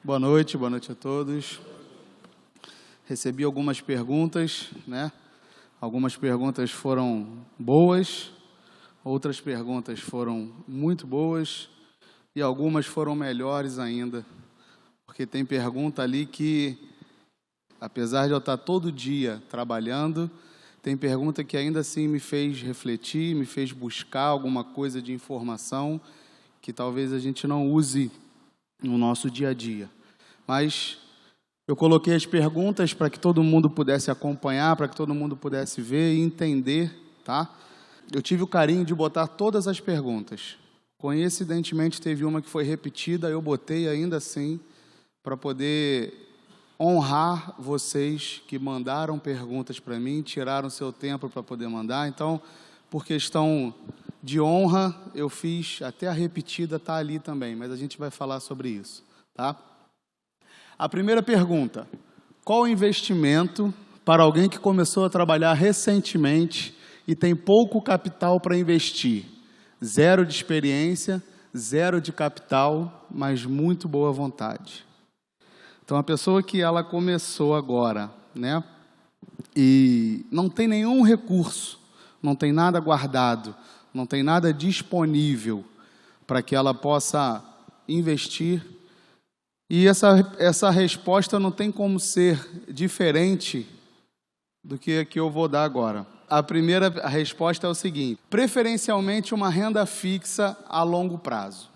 boa noite a todos. Recebi algumas perguntas, né? Algumas perguntas foram boas, outras perguntas foram muito boas e algumas foram melhores ainda, porque tem pergunta ali que, apesar de eu estar todo dia trabalhando, tem pergunta que ainda assim me fez refletir, me fez buscar alguma coisa de informação que talvez a gente não use no nosso dia a dia. Mas eu coloquei as perguntas para que todo mundo pudesse acompanhar, para que todo mundo pudesse ver e entender, tá? Eu tive o carinho de botar todas as perguntas. Coincidentemente, teve uma que foi repetida, eu botei ainda assim, para poder honrar vocês que mandaram perguntas para mim, tiraram seu tempo para poder mandar. Então, por questão de honra, eu fiz, até a repetida está ali também, mas a gente vai falar sobre isso, tá? A primeira pergunta: qual o investimento para alguém que começou a trabalhar recentemente e tem pouco capital para investir? 0 de experiência, 0 de capital, mas muito boa vontade. Então, a pessoa que ela começou agora, né, e não tem nenhum recurso, não tem nada guardado, não tem nada disponível para que ela possa investir. E essa resposta não tem como ser diferente do que a que eu vou dar agora. A resposta é o seguinte: preferencialmente uma renda fixa a longo prazo.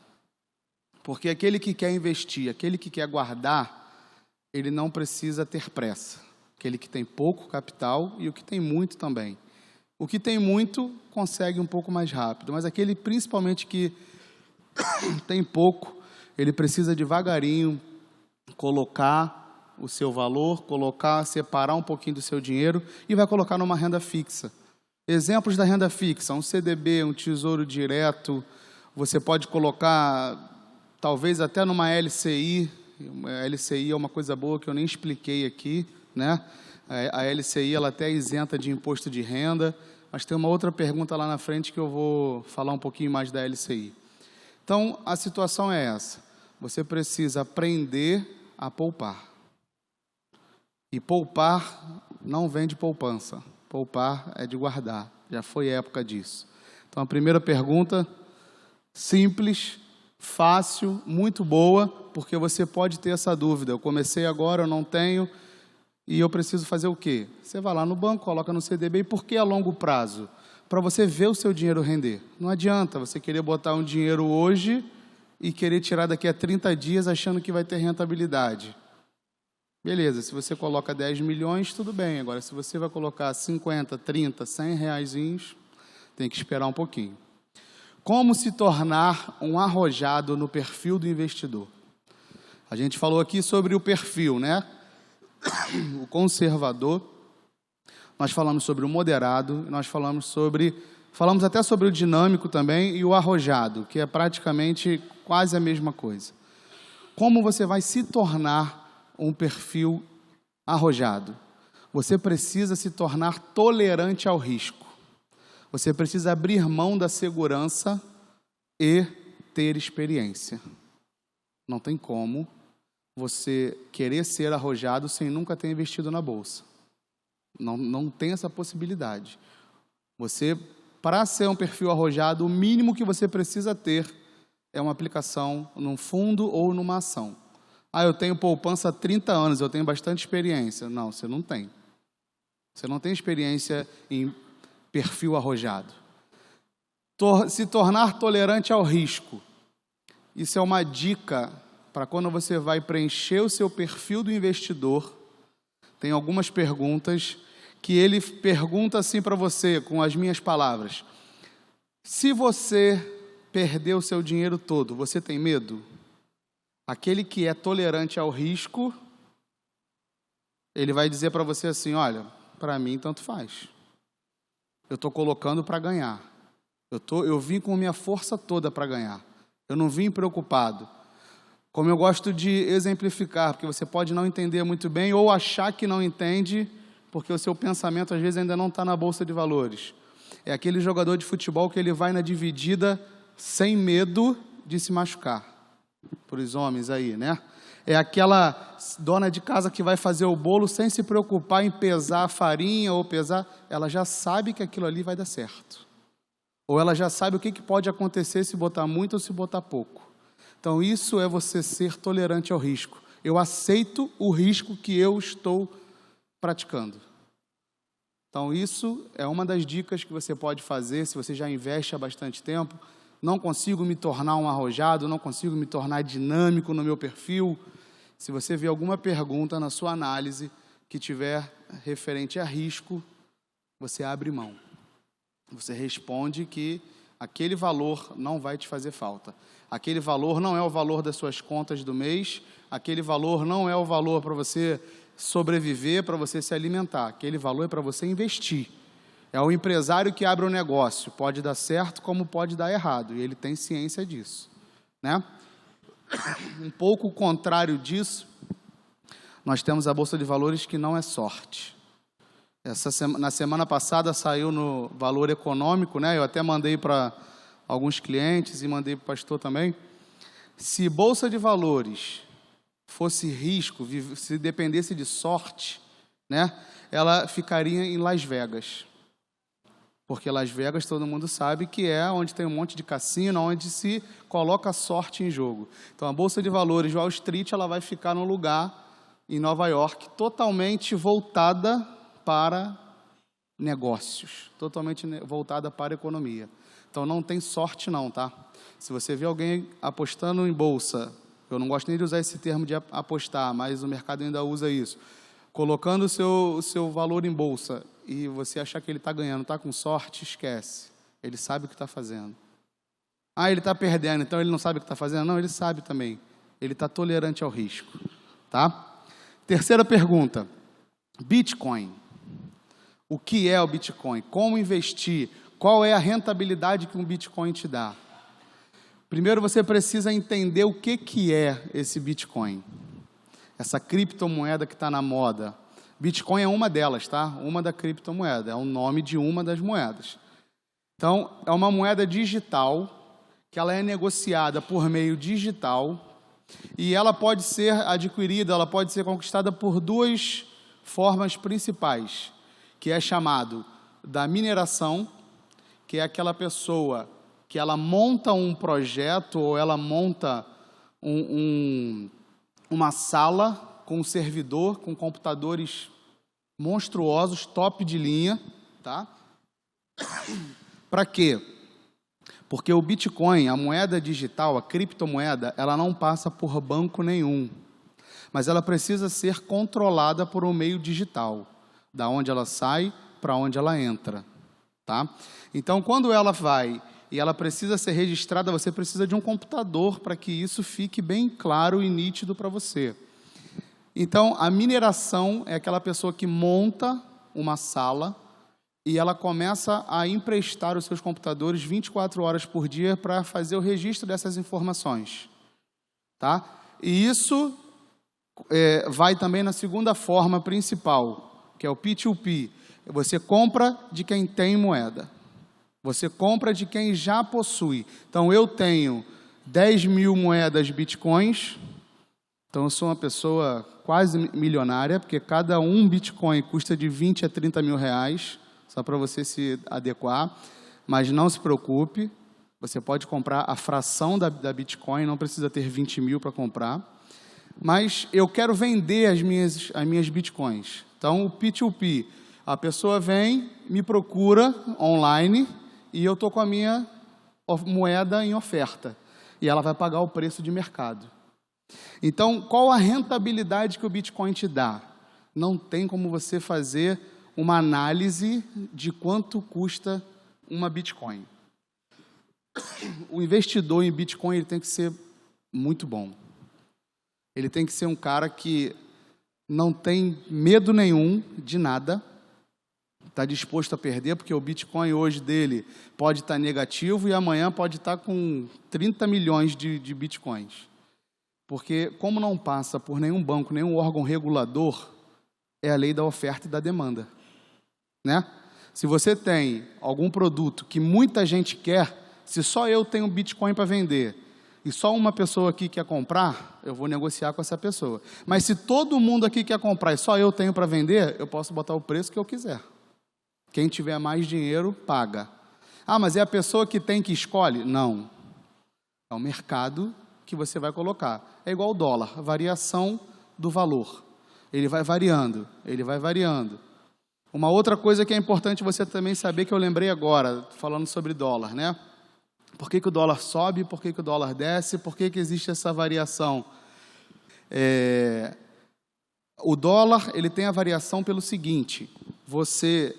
Porque aquele que quer investir, aquele que quer guardar, ele não precisa ter pressa. Aquele que tem pouco capital e o que tem muito também. O que tem muito consegue um pouco mais rápido, mas aquele principalmente que tem pouco, ele precisa devagarinho colocar o seu valor, separar um pouquinho do seu dinheiro e vai colocar numa renda fixa. Exemplos da renda fixa: um CDB, um tesouro direto, você pode colocar talvez até numa LCI. A LCI é uma coisa boa que eu nem expliquei aqui, né? A LCI ela até é isenta de imposto de renda, mas tem uma outra pergunta lá na frente que eu vou falar um pouquinho mais da LCI. Então, a situação é essa: você precisa aprender a poupar. E poupar não vem de poupança. Poupar é de guardar. Já foi época disso. Então, a primeira pergunta, simples, fácil, muito boa, porque você pode ter essa dúvida. Eu comecei agora, eu não tenho, e eu preciso fazer o quê? Você vai lá no banco, coloca no CDB. E por que a longo prazo? Para você ver o seu dinheiro render. Não adianta você querer botar um dinheiro hoje e querer tirar daqui a 30 dias achando que vai ter rentabilidade. Beleza, se você coloca 10 milhões, tudo bem. Agora, se você vai colocar 50, 30, 100 reaisinhos, tem que esperar um pouquinho. Como se tornar um arrojado no perfil do investidor? A gente falou aqui sobre o perfil, né? O conservador, nós falamos sobre o moderado, nós falamos até sobre o dinâmico também e o arrojado, que é praticamente quase a mesma coisa. Como você vai se tornar um perfil arrojado? Você precisa se tornar tolerante ao risco. Você precisa abrir mão da segurança e ter experiência. Não tem como você querer ser arrojado sem nunca ter investido na bolsa. Não tem essa possibilidade. Você, para ser um perfil arrojado, o mínimo que você precisa ter é uma aplicação num fundo ou numa ação. Ah, eu tenho poupança há 30 anos, eu tenho bastante experiência. Não, você não tem. Você não tem experiência em perfil arrojado. Se tornar tolerante ao risco. Isso é uma dica para quando você vai preencher o seu perfil do investidor. Tem algumas perguntas que ele pergunta assim para você, com as minhas palavras: se você perder o seu dinheiro todo, você tem medo? Aquele que é tolerante ao risco, ele vai dizer para você assim: olha, para mim tanto faz. Eu estou colocando para ganhar. Eu vim com minha força toda para ganhar. Eu não vim preocupado. Como eu gosto de exemplificar, porque você pode não entender muito bem ou achar que não entende, porque o seu pensamento às vezes ainda não está na bolsa de valores. É aquele jogador de futebol que ele vai na dividida sem medo de se machucar. Para os homens aí, né? É aquela dona de casa que vai fazer o bolo sem se preocupar em pesar a farinha ou pesar. Ela já sabe que aquilo ali vai dar certo. Ou ela já sabe o que pode acontecer se botar muito ou se botar pouco. Então, isso é você ser tolerante ao risco. Eu aceito o risco que eu estou praticando. Então, isso é uma das dicas que você pode fazer se você já investe há bastante tempo. Não consigo me tornar um arrojado, não consigo me tornar dinâmico no meu perfil. Se você vê alguma pergunta na sua análise que tiver referente a risco, você abre mão. Você responde que aquele valor não vai te fazer falta. Aquele valor não é o valor das suas contas do mês, aquele valor não é o valor para você sobreviver, para você se alimentar. Aquele valor é para você investir. É o empresário que abre um negócio. Pode dar certo como pode dar errado. E ele tem ciência disso, né? Um pouco o contrário disso, nós temos a Bolsa de Valores que não é sorte. Na semana passada saiu no Valor Econômico, né? Eu até mandei para alguns clientes e mandei para o pastor também. Se Bolsa de Valores fosse risco, se dependesse de sorte, né? Ela ficaria em Las Vegas. Porque Las Vegas todo mundo sabe que é onde tem um monte de cassino, onde se coloca a sorte em jogo. Então, a Bolsa de Valores de Wall Street ela vai ficar num lugar em Nova York totalmente voltada para negócios, totalmente voltada para a economia. Então, não tem sorte não, tá? Se você vê alguém apostando em bolsa, eu não gosto nem de usar esse termo de apostar, mas o mercado ainda usa isso, colocando o seu valor em bolsa, e você achar que ele está ganhando, está com sorte, esquece. Ele sabe o que está fazendo. Ah, ele está perdendo, então ele não sabe o que está fazendo? Não, ele sabe também. Ele está tolerante ao risco. Tá? Terceira pergunta. Bitcoin. O que é o Bitcoin? Como investir? Qual é a rentabilidade que um Bitcoin te dá? Primeiro você precisa entender o que é esse Bitcoin. Essa criptomoeda que está na moda. Bitcoin é uma delas, tá? Uma da criptomoeda, é o nome de uma das moedas. Então, é uma moeda digital, que ela é negociada por meio digital, e ela pode ser adquirida, ela pode ser conquistada por duas formas principais, que é chamado da mineração, que é aquela pessoa que ela monta um projeto, ou ela monta uma sala com um servidor, com computadores monstruosos, top de linha, tá? Para quê? Porque o Bitcoin, a moeda digital, a criptomoeda, ela não passa por banco nenhum, mas ela precisa ser controlada por um meio digital, da onde ela sai para onde ela entra, tá? Então, quando ela vai e ela precisa ser registrada, você precisa de um computador para que isso fique bem claro e nítido para você. Então, a mineração é aquela pessoa que monta uma sala e ela começa a emprestar os seus computadores 24 horas por dia para fazer o registro dessas informações. Tá? E isso vai também na segunda forma principal, que é o P2P. Você compra de quem tem moeda. Você compra de quem já possui. Então, eu tenho 10 mil moedas Bitcoins. Então, eu sou uma pessoa quase milionária, porque cada um Bitcoin custa de 20 a 30 mil reais, só para você se adequar. Mas não se preocupe, você pode comprar a fração da Bitcoin, não precisa ter 20 mil para comprar. Mas eu quero vender as minhas Bitcoins. Então, o P2P, a pessoa vem, me procura online e eu estou com a minha moeda em oferta. E ela vai pagar o preço de mercado. Então, qual a rentabilidade que o Bitcoin te dá? Não tem como você fazer uma análise de quanto custa uma Bitcoin. O investidor em Bitcoin ele tem que ser muito bom. Ele tem que ser um cara que não tem medo nenhum de nada, está disposto a perder, porque o Bitcoin hoje dele pode estar negativo e amanhã pode estar com 30 milhões de Bitcoins. Porque, como não passa por nenhum banco, nenhum órgão regulador, é a lei da oferta e da demanda. Né? Se você tem algum produto que muita gente quer, se só eu tenho Bitcoin para vender, e só uma pessoa aqui quer comprar, eu vou negociar com essa pessoa. Mas se todo mundo aqui quer comprar e só eu tenho para vender, eu posso botar o preço que eu quiser. Quem tiver mais dinheiro, paga. Ah, mas é a pessoa que tem que escolhe? Não. É o mercado que você vai colocar. É igual o dólar, a variação do valor. Ele vai variando, ele vai variando. Uma outra coisa que é importante você também saber, que eu lembrei agora, falando sobre dólar, né? Por que o dólar sobe, por que o dólar desce, por que existe essa variação? O dólar, ele tem a variação pelo seguinte: você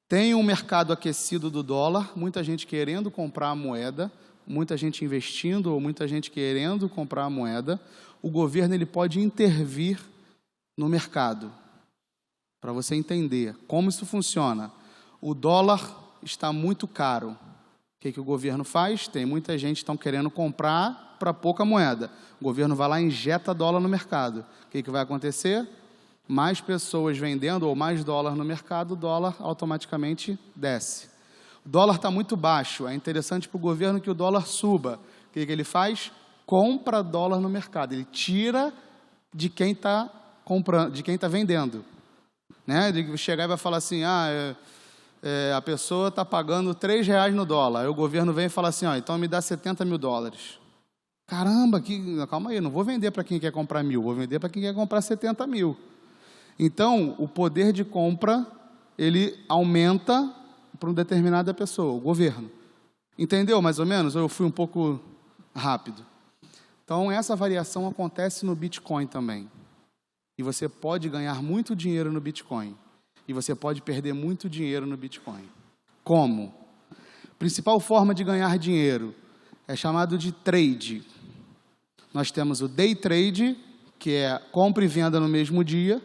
tem um mercado aquecido do dólar, muita gente querendo comprar a moeda, muita gente investindo ou muita gente querendo comprar a moeda. O governo ele pode intervir no mercado, para você entender como isso funciona. O dólar está muito caro. O que o governo faz? Tem muita gente que estão querendo comprar para pouca moeda. O governo vai lá e injeta dólar no mercado. O que vai acontecer? Mais pessoas vendendo ou mais dólar no mercado, o dólar automaticamente desce. O dólar está muito baixo, é interessante para o governo que o dólar suba. O que ele faz? Compra dólar no mercado, ele tira de quem está comprando, de quem está vendendo. Né? Ele chegar e vai falar assim, a pessoa está pagando R$3 no dólar, aí o governo vem e fala assim, então me dá 70 mil dólares. Caramba, calma aí, não vou vender para quem quer comprar 1.000, vou vender para quem quer comprar 70 mil. Então, o poder de compra, ele aumenta para uma determinada pessoa, o governo. Entendeu mais ou menos? Ou eu fui um pouco rápido? Então, essa variação acontece no Bitcoin também. E você pode ganhar muito dinheiro no Bitcoin. E você pode perder muito dinheiro no Bitcoin. Como? Principal forma de ganhar dinheiro é chamado de trade. Nós temos o day trade, que é compra e venda no mesmo dia.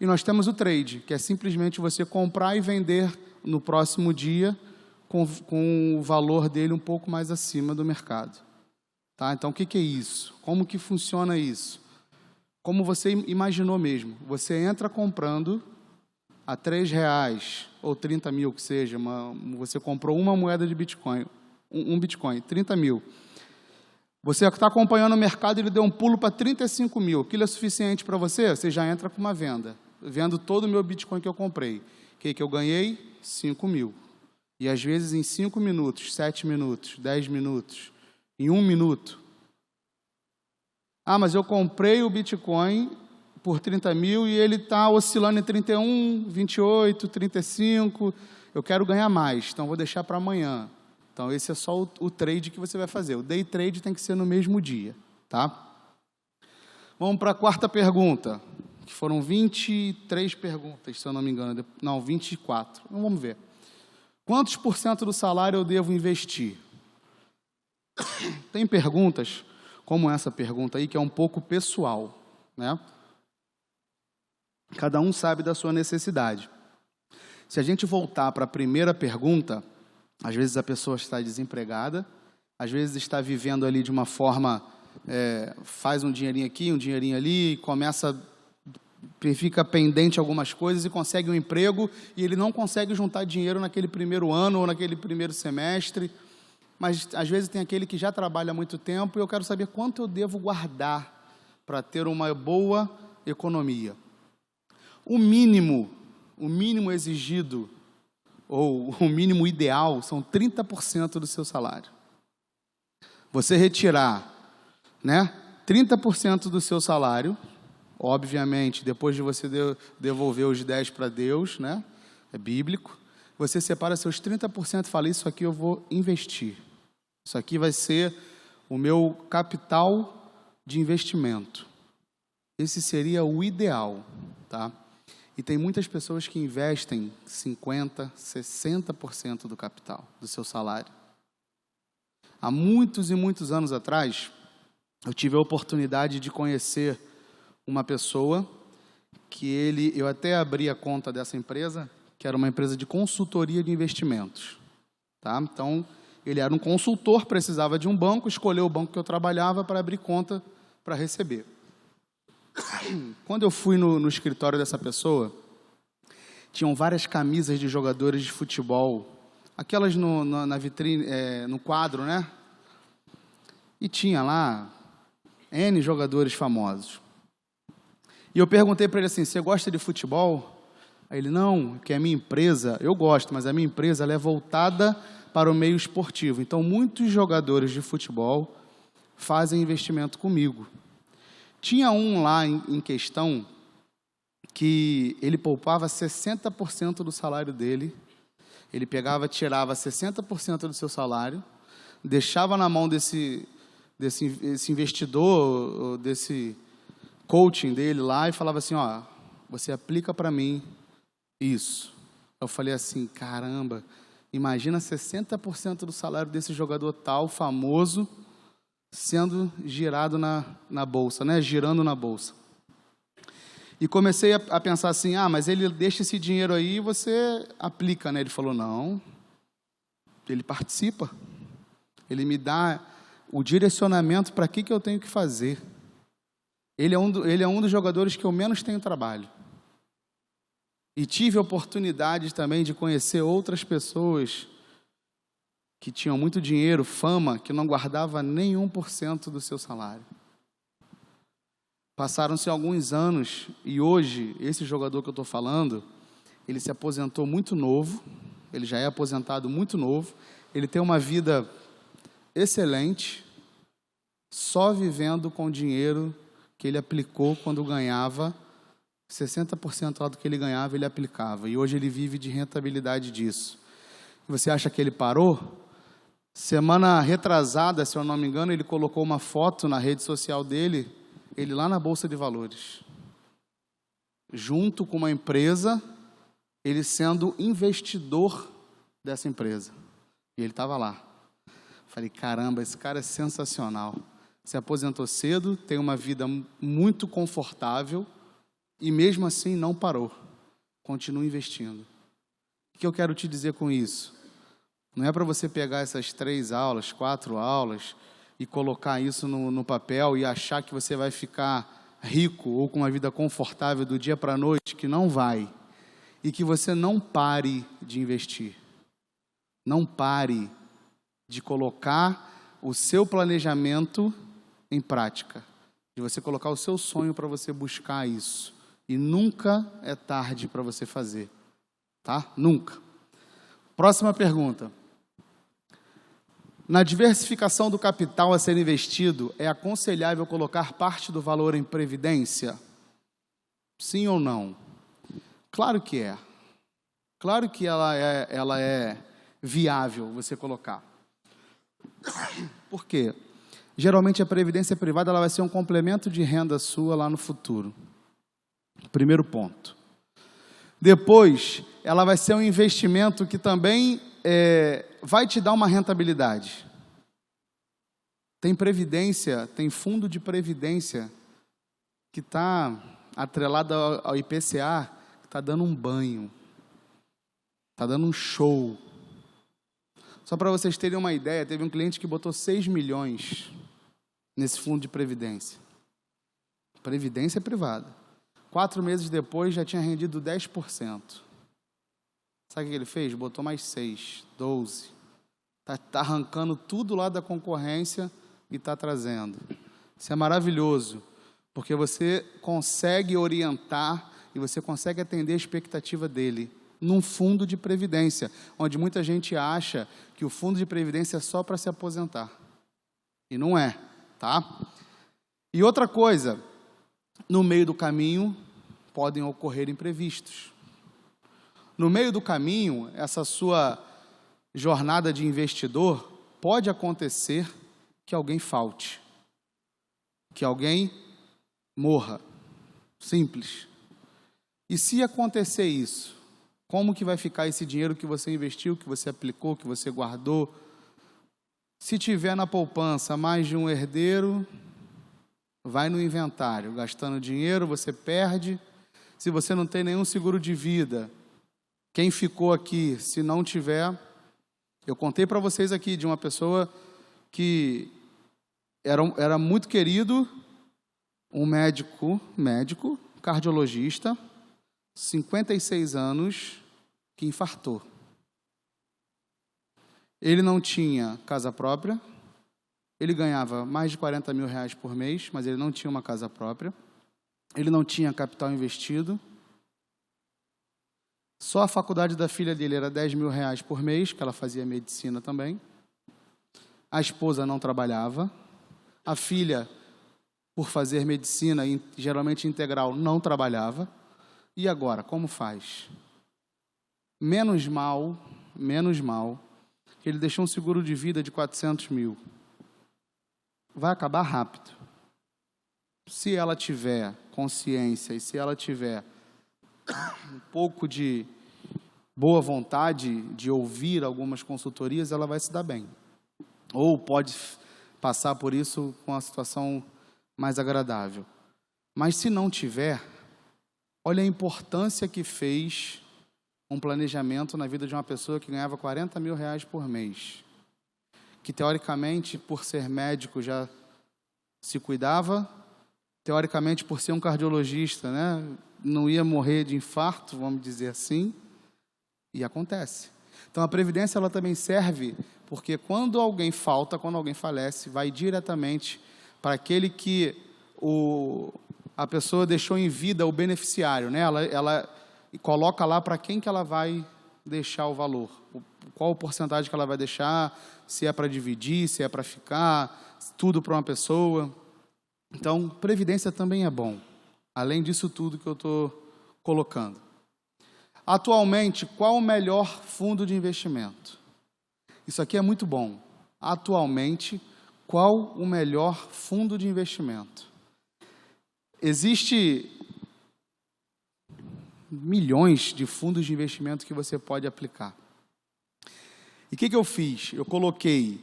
E nós temos o trade, que é simplesmente você comprar e vender no próximo dia com o valor dele um pouco mais acima do mercado. Tá? Então, o que é isso? Como que funciona isso? Como você imaginou mesmo. Você entra comprando a R$3 ou 30 mil, que seja, você comprou uma moeda de Bitcoin, um Bitcoin, 30 mil. Você está acompanhando o mercado, ele deu um pulo para 35 mil. Aquilo é suficiente para você? Você já entra com uma venda. Vendo todo o meu Bitcoin que eu comprei. O que eu ganhei? 5 mil. E às vezes em 5 minutos, 7 minutos, 10 minutos, em 1 minuto. Mas eu comprei o Bitcoin por 30 mil e ele está oscilando em 31, 28, 35. Eu quero ganhar mais, então vou deixar para amanhã. Então esse é só o trade que você vai fazer. O day trade tem que ser no mesmo dia, tá? Vamos para a quarta pergunta, que foram 23 perguntas, se eu não me engano. Não, 24. Então, vamos ver. Quantos por cento do salário eu devo investir? Tem perguntas, como essa pergunta aí, que é um pouco pessoal, né? Cada um sabe da sua necessidade. Se a gente voltar para a primeira pergunta, às vezes a pessoa está desempregada, às vezes está vivendo ali de uma forma, faz um dinheirinho aqui, um dinheirinho ali, fica pendente algumas coisas e consegue um emprego e ele não consegue juntar dinheiro naquele primeiro ano ou naquele primeiro semestre, mas às vezes tem aquele que já trabalha há muito tempo e eu quero saber quanto eu devo guardar para ter uma boa economia. O mínimo exigido, ou o mínimo ideal, são 30% do seu salário. Você retirar, 30% do seu salário, obviamente, depois de você devolver os 10% para Deus, é bíblico, você separa seus 30% e fala, isso aqui eu vou investir. Isso aqui vai ser o meu capital de investimento. Esse seria o ideal, tá? E tem muitas pessoas que investem 50%, 60% do capital, do seu salário. Há muitos e muitos anos atrás, eu tive a oportunidade de conhecer uma pessoa que eu até abri a conta dessa empresa, que era uma empresa de consultoria de investimentos. Tá? Então, ele era um consultor, precisava de um banco, escolheu o banco que eu trabalhava para abrir conta para receber. Quando eu fui no escritório dessa pessoa, tinham várias camisas de jogadores de futebol, aquelas na vitrine, no quadro, E tinha lá N jogadores famosos. E eu perguntei para ele assim, você gosta de futebol? Aí ele, não, que a minha empresa, eu gosto, mas a minha empresa ela é voltada para o meio esportivo. Então, muitos jogadores de futebol fazem investimento comigo. Tinha um lá em questão que ele poupava 60% do salário dele. Ele pegava, tirava 60% do seu salário, deixava na mão desse investidor, desse coaching dele lá e falava assim, ó, você aplica para mim isso. Eu falei assim, caramba, imagina 60% do salário desse jogador tal, famoso, sendo girado na bolsa, né? Girando na bolsa. E comecei a pensar assim, mas ele deixa esse dinheiro aí e você aplica, né? Ele falou, não, ele participa, ele me dá o direcionamento para que eu tenho que fazer. Ele é um dos jogadores que eu menos tenho trabalho. E tive a oportunidade também de conhecer outras pessoas que tinham muito dinheiro, fama, que não guardava nem 1% do seu salário. Passaram-se alguns anos e hoje, esse jogador que eu estou falando, ele se aposentou muito novo, ele já é aposentado muito novo, ele tem uma vida excelente, só vivendo com o dinheiro que ele aplicou quando ganhava, 60% lá do que ele ganhava, ele aplicava. E hoje ele vive de rentabilidade disso. Você acha que ele parou? Semana retrasada, se eu não me engano, ele colocou uma foto na rede social dele, ele lá na Bolsa de Valores. Junto com uma empresa, ele sendo investidor dessa empresa. E ele estava lá. Falei, caramba, esse cara é sensacional. Se aposentou cedo, tem uma vida muito confortável e mesmo assim não parou. Continua investindo. O que eu quero te dizer com isso? Não é para você pegar essas 3 aulas, 4 aulas e colocar isso no papel e achar que você vai ficar rico ou com uma vida confortável do dia para a noite, que não vai. E que você não pare de investir. Não pare de colocar o seu planejamento em prática. De você colocar o seu sonho para você buscar isso. E nunca é tarde para você fazer. Tá? Nunca. Próxima pergunta. Na diversificação do capital a ser investido, é aconselhável colocar parte do valor em previdência? Sim ou não? Claro que é. Claro que ela é viável você colocar. Por quê? Geralmente a previdência privada ela vai ser um complemento de renda sua lá no futuro. Primeiro ponto. Depois, ela vai ser um investimento que também vai te dar uma rentabilidade. Tem previdência, tem fundo de previdência que está atrelado ao IPCA, que está dando um banho, está dando um show. Só para vocês terem uma ideia, teve um cliente que botou 6 milhões nesse fundo de previdência. Previdência privada. 4 meses depois já tinha rendido 10%. Sabe o que ele fez? Botou mais 6, 12. Está arrancando tudo lá da concorrência e está trazendo. Isso é maravilhoso, porque você consegue orientar e você consegue atender a expectativa dele num fundo de previdência, onde muita gente acha que o fundo de previdência é só para se aposentar. E não é, tá? E outra coisa, no meio do caminho podem ocorrer imprevistos. No meio do caminho, essa sua jornada de investidor, pode acontecer que alguém falte, que alguém morra. Simples. E se acontecer isso, como que vai ficar esse dinheiro que você investiu, que você aplicou, que você guardou? Se tiver na poupança mais de um herdeiro, vai no inventário, gastando dinheiro, você perde. Se você não tem nenhum seguro de vida, quem ficou aqui, se não tiver... Eu contei para vocês aqui de uma pessoa que era muito querido, um médico, cardiologista, 56 anos, que infartou. Ele não tinha casa própria, ele ganhava mais de 40 mil reais por mês, mas ele não tinha uma casa própria, ele não tinha capital investido, só a faculdade da filha dele era 10 mil reais por mês, que ela fazia medicina também, a esposa não trabalhava, a filha, por fazer medicina, geralmente integral, não trabalhava, e agora, como faz? Menos mal, que ele deixou um seguro de vida de 400 mil. Vai acabar rápido. Se ela tiver consciência e se ela tiver um pouco de boa vontade de ouvir algumas consultorias, ela vai se dar bem. Ou pode passar por isso com uma situação mais agradável. Mas se não tiver, olha a importância que fez um planejamento na vida de uma pessoa que ganhava 40 mil reais por mês, que teoricamente, por ser médico, já se cuidava, teoricamente, por ser um cardiologista, né, não ia morrer de infarto, vamos dizer assim, e acontece. Então, a Previdência ela também serve porque quando alguém falta, quando alguém falece, vai diretamente para aquele que a pessoa deixou em vida, o beneficiário, né? Ela coloca lá para quem que ela vai deixar o valor, qual o porcentagem que ela vai deixar, se é para dividir, se é para ficar, tudo para uma pessoa. Então, Previdência também é bom, além disso tudo que eu estou colocando. Atualmente, qual o melhor fundo de investimento? Isso aqui é muito bom. Atualmente, qual o melhor fundo de investimento? Existe milhões de fundos de investimento que você pode aplicar. E o que eu fiz? Eu coloquei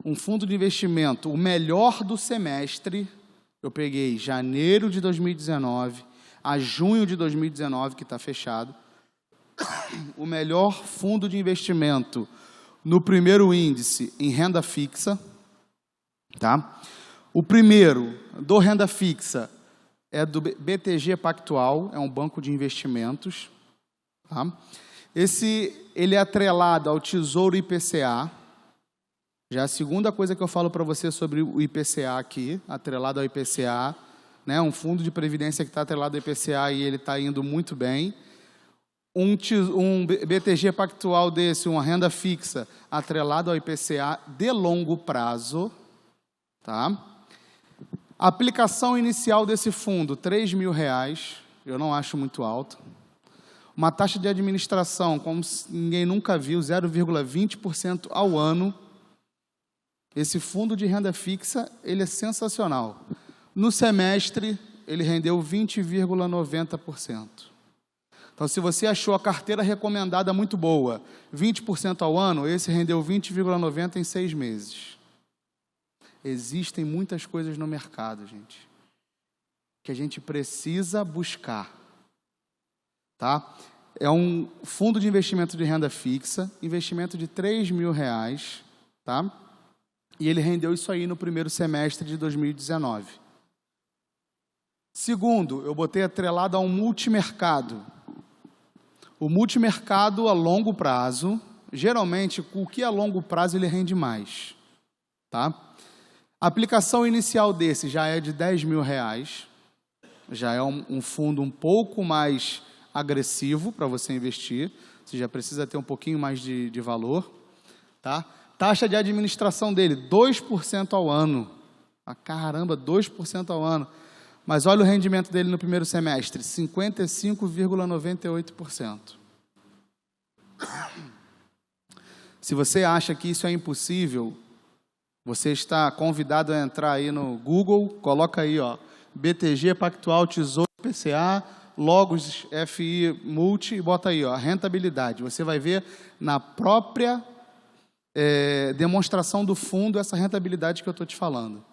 um fundo de investimento, o melhor do semestre. Eu peguei janeiro de 2019 a junho de 2019, que está fechado. O melhor fundo de investimento no primeiro índice em renda fixa. Tá? O primeiro do renda fixa é do BTG Pactual, é um banco de investimentos. Tá? Ele é atrelado ao Tesouro IPCA. Já é a segunda coisa que eu falo para você sobre o IPCA aqui, atrelado ao IPCA, né? Um fundo de previdência que está atrelado ao IPCA e ele está indo muito bem. Um BTG Pactual desse, uma renda fixa, atrelado ao IPCA de longo prazo. Tá? A aplicação inicial desse fundo, R$3 mil, eu não acho muito alto. Uma taxa de administração, como ninguém nunca viu, 0,20% ao ano. Esse fundo de renda fixa, ele é sensacional. No semestre, ele rendeu 20,90%. Então, se você achou a carteira recomendada muito boa, 20% ao ano, esse rendeu 20,90% em 6 meses. Existem muitas coisas no mercado, gente, que a gente precisa buscar. Tá? É um fundo de investimento de renda fixa, investimento de R$3 mil, tá? E ele rendeu isso aí no primeiro semestre de 2019. Segundo, eu botei atrelado a um multimercado. O multimercado a longo prazo, geralmente, o que a longo prazo ele rende mais. Tá? A aplicação inicial desse já é de R$10 mil, já é um fundo um pouco mais agressivo para você investir, você já precisa ter um pouquinho mais de valor. Tá? Taxa de administração dele, 2% ao ano. Ah, caramba, 2% ao ano. Mas olha o rendimento dele no primeiro semestre, 55,98%. Se você acha que isso é impossível, você está convidado a entrar aí no Google, coloca aí, ó, BTG Pactual Tesouro IPCA, Logos FI Multi, e bota aí, ó, rentabilidade. Você vai ver na própria demonstração do fundo essa rentabilidade que eu estou te falando.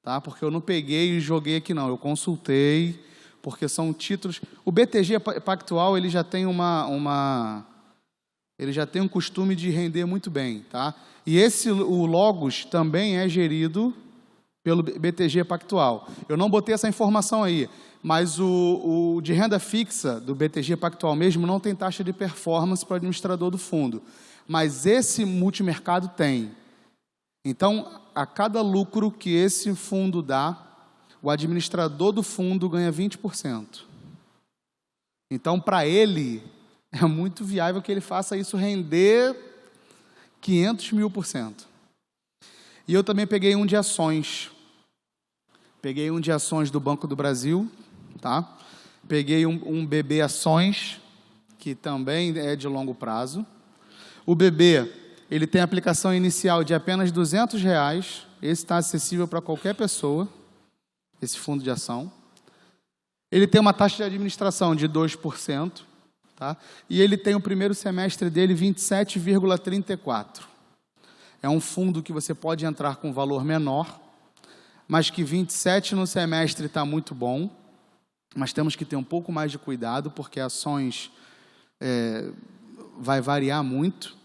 Tá? Porque eu não peguei e joguei aqui, não. Eu consultei, porque são títulos... O BTG Pactual, ele já tem ele já tem um costume de render muito bem. Tá? E o Logos também é gerido pelo BTG Pactual. Eu não botei essa informação aí, mas o de renda fixa do BTG Pactual mesmo não tem taxa de performance para o administrador do fundo. Mas esse multimercado tem. Então, a cada lucro que esse fundo dá, o administrador do fundo ganha 20%. Então, para ele, é muito viável que ele faça isso render 500 mil%. E eu também peguei um de ações. Peguei um de ações do Banco do Brasil, tá? Peguei um BB Ações, que também é de longo prazo. O BB, ele tem aplicação inicial de apenas R$200. Esse está acessível para qualquer pessoa, esse fundo de ação. Ele tem uma taxa de administração de 2%, tá? E ele tem o primeiro semestre dele 27,34%. É um fundo que você pode entrar com valor menor, mas que 27 no semestre está muito bom, mas temos que ter um pouco mais de cuidado, porque ações vai variar muito.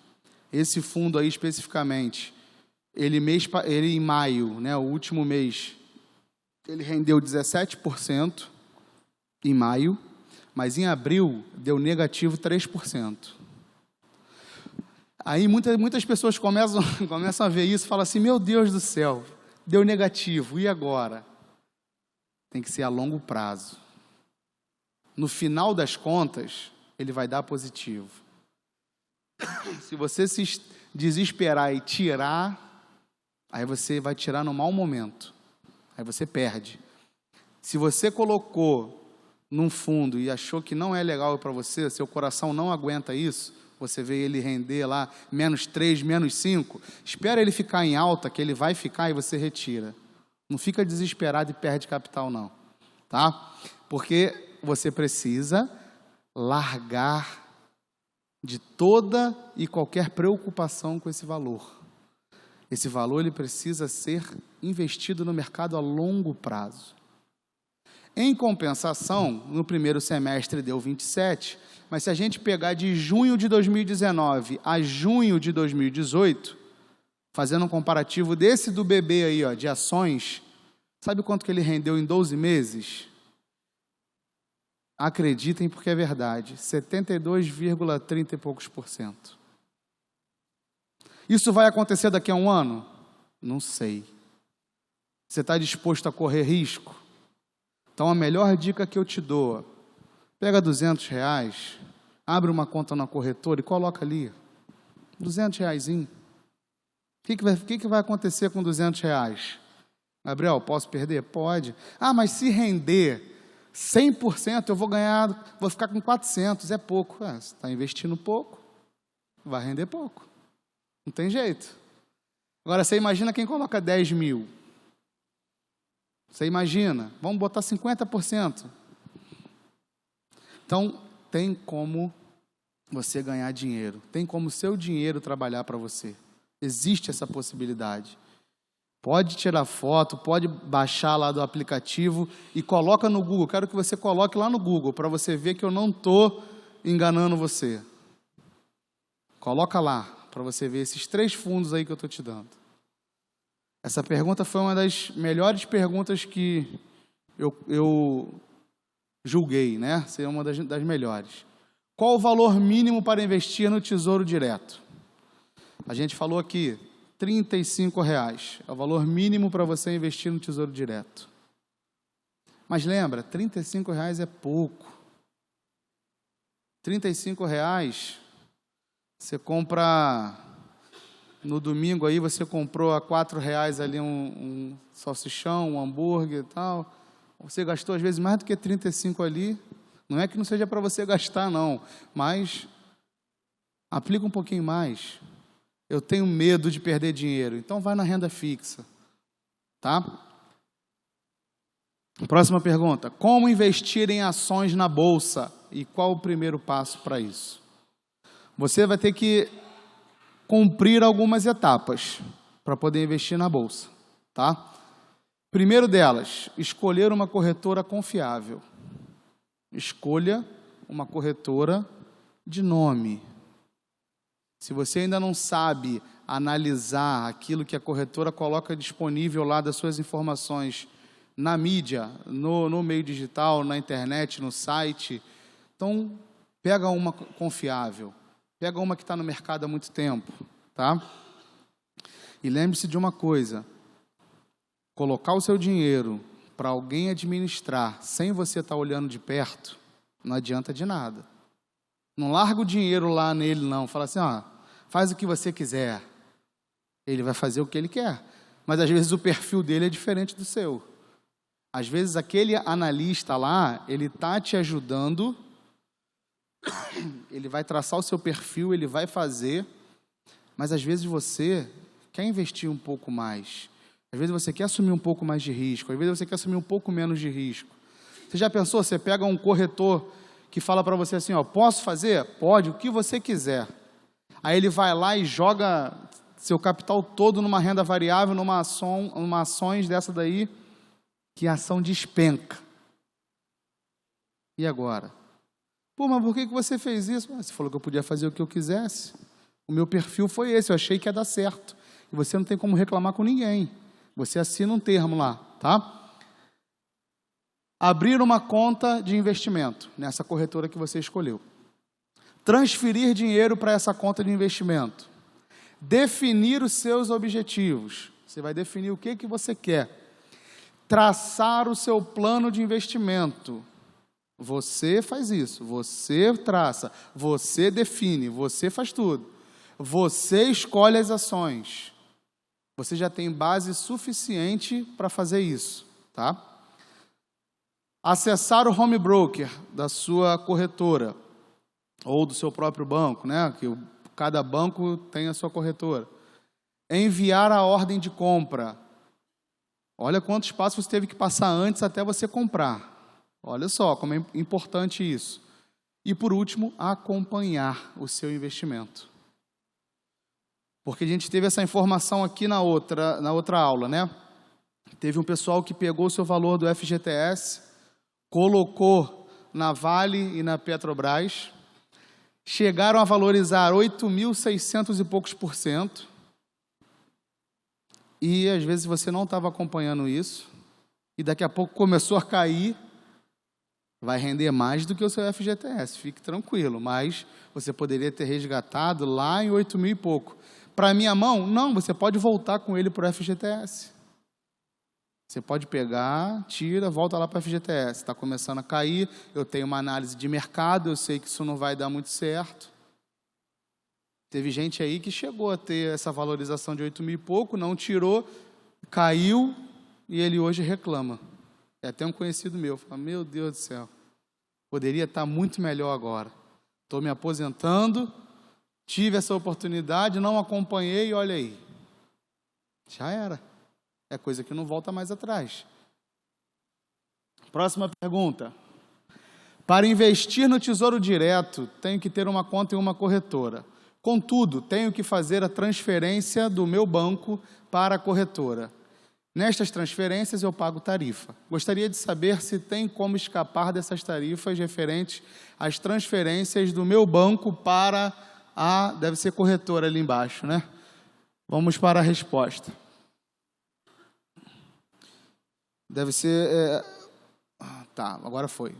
Esse fundo aí especificamente, ele em maio, né, o último mês, ele rendeu 17% em maio, mas em abril deu negativo 3%. Aí muitas pessoas começam a ver isso e falam assim, meu Deus do céu, deu negativo, e agora? Tem que ser a longo prazo. No final das contas, ele vai dar positivo. Se você se desesperar e tirar, aí você vai tirar no mau momento. Aí você perde. Se você colocou num fundo e achou que não é legal para você, seu coração não aguenta isso, você vê ele render lá -3, -5, espera ele ficar em alta, que ele vai ficar e você retira. Não fica desesperado e perde capital, não. Tá? Porque você precisa largar de toda e qualquer preocupação com esse valor. Esse valor ele precisa ser investido no mercado a longo prazo. Em compensação, no primeiro semestre deu 27, mas se a gente pegar de junho de 2019 a junho de 2018, fazendo um comparativo desse do BB aí, ó, de ações, sabe quanto que ele rendeu em 12 meses? Acreditem porque é verdade, 72,30 e poucos %. Isso vai acontecer daqui a um ano? Não sei. Você está disposto a correr risco? Então, a melhor dica que eu te dou, pega R$200, abre uma conta na corretora e coloca ali, R$200. O que vai acontecer com R$200? Gabriel, posso perder? Pode. Ah, mas se render 100%, eu vou ficar com 400, é pouco. Você está investindo pouco, vai render pouco. Não tem jeito. Agora, você imagina quem coloca 10 mil. Você imagina, vamos botar 50%. Então, tem como você ganhar dinheiro, tem como o seu dinheiro trabalhar para você. Existe essa possibilidade. Pode tirar foto, pode baixar lá do aplicativo e coloca no Google. Quero que você coloque lá no Google, para você ver que eu não estou enganando você. Coloca lá, para você ver esses 3 fundos aí que eu estou te dando. Essa pergunta foi uma das melhores perguntas que eu julguei, né? Ser uma das melhores. Qual o valor mínimo para investir no Tesouro Direto? A gente falou aqui, R$35 é o valor mínimo para você investir no Tesouro Direto. Mas lembra, R$35 é pouco. R$35, você compra... No domingo aí você comprou a R$4 ali um salsichão, um hambúrguer e tal. Você gastou às vezes mais do que 35 ali. Não é que não seja para você gastar não, mas aplica um pouquinho mais. Eu tenho medo de perder dinheiro, então vai na renda fixa. Tá? Próxima pergunta. Como investir em ações na bolsa? E qual o primeiro passo para isso? Você vai ter que cumprir algumas etapas para poder investir na bolsa, tá? Primeiro delas, escolher uma corretora confiável. Escolha uma corretora de nome. Se você ainda não sabe analisar aquilo que a corretora coloca disponível lá das suas informações na mídia, no meio digital, na internet, no site, então pega uma confiável. Pega uma que está no mercado há muito tempo, tá? E lembre-se de uma coisa, colocar o seu dinheiro para alguém administrar, sem você estar olhando de perto, não adianta de nada. Não larga o dinheiro lá nele, não. Fala assim, faz o que você quiser. Ele vai fazer o que ele quer. Mas, às vezes, o perfil dele é diferente do seu. Às vezes, aquele analista lá, ele está te ajudando, ele vai traçar o seu perfil, ele vai fazer, mas, às vezes, você quer investir um pouco mais. Às vezes, você quer assumir um pouco mais de risco. Às vezes, você quer assumir um pouco menos de risco. Você já pensou, você pega um corretor que fala para você assim, posso fazer? Pode, o que você quiser. Aí ele vai lá e joga seu capital todo numa renda variável, numa ações dessa daí, que a ação despenca. E agora? Pô, mas por que você fez isso? Você falou que eu podia fazer o que eu quisesse. O meu perfil foi esse, eu achei que ia dar certo. E você não tem como reclamar com ninguém. Você assina um termo lá, tá? Abrir uma conta de investimento nessa corretora que você escolheu. Transferir dinheiro para essa conta de investimento. Definir os seus objetivos. Você vai definir o que você quer. Traçar o seu plano de investimento. Você faz isso, você traça, você define, você faz tudo. Você escolhe as ações. Você já tem base suficiente para fazer isso, tá? Acessar o home broker da sua corretora ou do seu próprio banco, né? Que cada banco tem a sua corretora. Enviar a ordem de compra. Olha quantos passos você teve que passar antes até você comprar. Olha só como é importante isso. E por último, acompanhar o seu investimento. Porque a gente teve essa informação aqui na outra aula, né? Teve um pessoal que pegou o seu valor do FGTS, colocou na Vale e na Petrobras, chegaram a valorizar 8.600 e poucos %, e às vezes você não estava acompanhando isso, e daqui a pouco começou a cair, vai render mais do que o seu FGTS, fique tranquilo, mas você poderia ter resgatado lá em 8.000 e pouco. Para a minha mão, não, você pode voltar com ele para o FGTS. Você pode pegar, tira, volta lá para o FGTS. Está começando a cair, eu tenho uma análise de mercado, eu sei que isso não vai dar muito certo. Teve gente aí que chegou a ter essa valorização de 8.000 e pouco, não tirou, caiu e ele hoje reclama. É até um conhecido meu, fala, meu Deus do céu, poderia estar muito melhor agora. Estou me aposentando, tive essa oportunidade, não acompanhei, olha aí. Já era. É coisa que não volta mais atrás. Próxima pergunta. Para investir no Tesouro Direto, tenho que ter uma conta em uma corretora. Contudo, tenho que fazer a transferência do meu banco para a corretora. Nestas transferências, eu pago tarifa. Gostaria de saber se tem como escapar dessas tarifas referentes às transferências do meu banco para a... Deve ser corretora ali embaixo, né? Vamos para a resposta. Deve ser... Tá, agora foi.